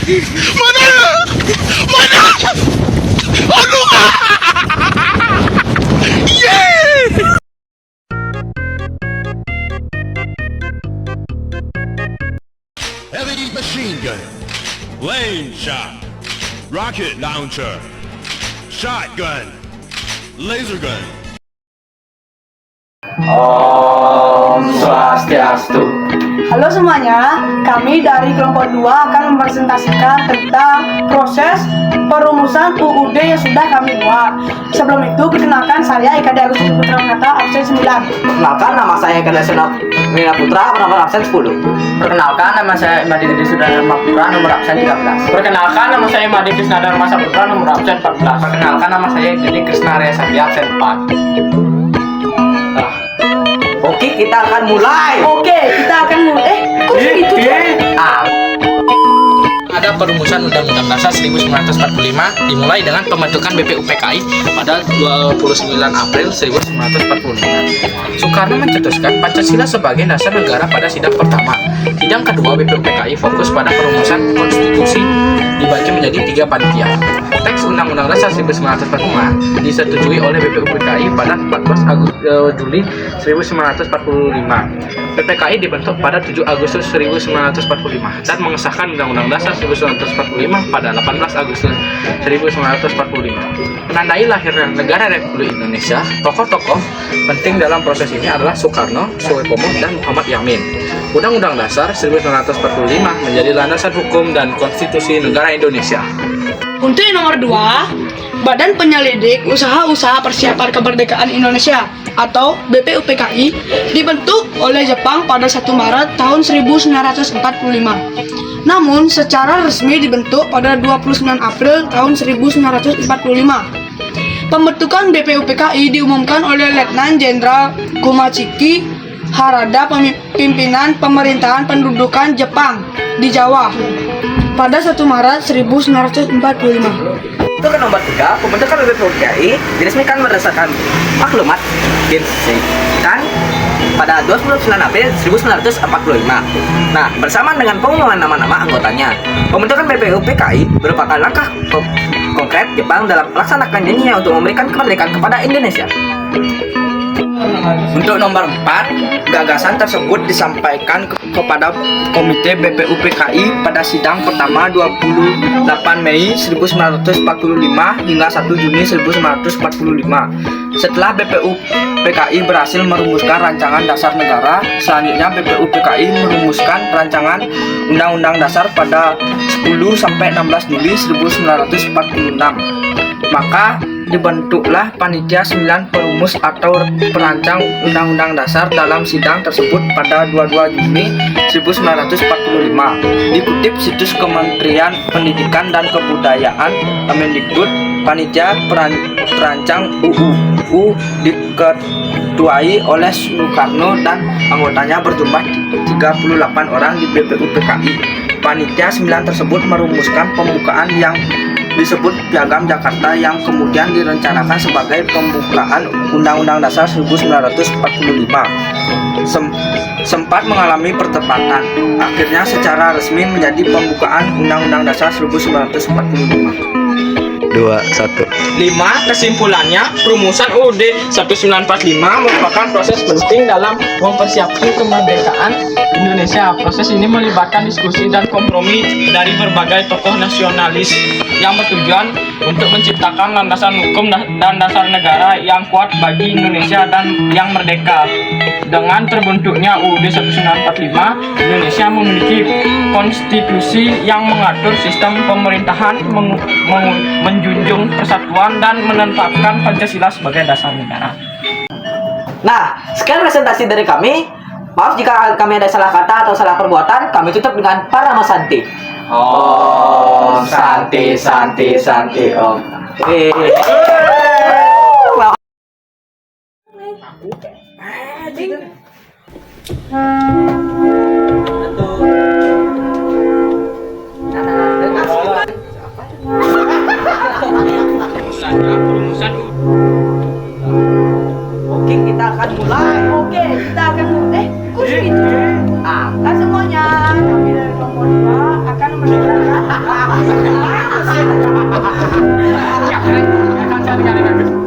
Mana? Mana? Aduh! Yeah! Heavy machine gun, lane shot, rocket launcher, shotgun, laser gun. Om Swastiastu. Halo semuanya, kami dari kelompok 2 akan mempresentasikan tentang proses perumusan UUD yang sudah kami buat. Sebelum itu, perkenalkan saya Eka Dwi Agustus Putra Winata, absen 9. Perkenalkan, nama saya Eka Dwi Putra, nomor absen 10. Perkenalkan, nama saya Madi Sudana Putra, nomor absen 13. Perkenalkan, nama saya Madi Krisna Dharma Saputra, nomor absen 14. Perkenalkan, nama saya Jadi Krisna Arya Satya, absen 4. Oke, kita akan mulai. Kok gitu? Ada perumusan Undang-Undang Dasar 1945 dimulai dengan pembentukan BPUPKI pada 29 April 1945. Soekarno mencetuskan Pancasila sebagai dasar negara pada sidang pertama. Sidang kedua BPUPKI fokus pada perumusan konstitusi dibagi menjadi 3 panitia. Teks Undang-Undang Dasar 1945 disetujui oleh BPUPKI pada 14 Juli 1945. BPKI dibentuk pada 7 Agustus 1945 dan mengesahkan Undang-Undang Dasar 1945 pada 18 Agustus 1945. Menandai lahirnya negara Republik Indonesia, tokoh-tokoh penting dalam proses ini adalah Soekarno, Suharto, dan Muhammad Yamin. Undang-Undang Dasar 1945 menjadi landasan hukum dan konstitusi negara Indonesia. Untuk yang nomor 2, Badan Penyelidik Usaha-Usaha Persiapan Kemerdekaan Indonesia atau BPUPKI dibentuk oleh Jepang pada 1 Maret tahun 1945. Namun secara resmi dibentuk pada 29 April tahun 1945. Pembentukan BPUPKI diumumkan oleh Letnan Jenderal Kumachiki Harada, pimpinan pemerintahan pendudukan Jepang di Jawa pada 1 Maret 1945. Untuk ke nomor 3, pembentukan BPUPKI diresmikan berdasarkan maklumat kan pada 29 April 1945. Nah, bersamaan dengan pengumuman nama-nama anggotanya, pembentukan BPUPKI merupakan langkah konkret Jepang dalam melaksanakan janjinya untuk memberikan kemerdekaan kepada Indonesia. Untuk nomor 4, gagasan tersebut disampaikan kepada Komite BPUPKI pada sidang pertama 28 Mei 1945 hingga 1 Juni 1945. Setelah BPUPKI berhasil merumuskan rancangan dasar negara, selanjutnya BPUPKI merumuskan rancangan Undang-Undang Dasar pada 10-16 Juli 1946. Maka dibentuklah Panitia 9 Perumus atau Perancang Undang-Undang Dasar dalam sidang tersebut pada 22 Juni 1945. Dikutip situs Kementerian Pendidikan dan Kebudayaan Kemendikbud, Panitia Perancang UU diketuai oleh Soekarno dan anggotanya berjumlah 38 orang di BPUPKI. Panitia 9 tersebut merumuskan pembukaan yang disebut Piagam Jakarta yang kemudian direncanakan sebagai pembukaan Undang-Undang Dasar 1945. Sempat mengalami pertempatan, akhirnya secara resmi menjadi pembukaan Undang-Undang Dasar 1945. 5. Kesimpulannya, perumusan UUD 1945 merupakan proses penting dalam mempersiapkan kemerdekaan Indonesia. Proses ini melibatkan diskusi dan kompromi dari berbagai tokoh nasionalis yang bertujuan untuk menciptakan landasan hukum dan dasar negara yang kuat bagi Indonesia dan yang merdeka. Dengan terbentuknya UUD 1945, Indonesia memiliki konstitusi yang mengatur sistem pemerintahan, menjunjung persatuan dan menetapkan Pancasila sebagai dasar negara. Nah, sekian presentasi dari kami. Maaf jika kami ada salah kata atau salah perbuatan. Kami tutup dengan Parama Santi. Om Santi Santi Santi Om. Oke, kita akan mulai. Kok gitu? Semuanya, kami dari kelompok 2 akan membentuk Jangan cari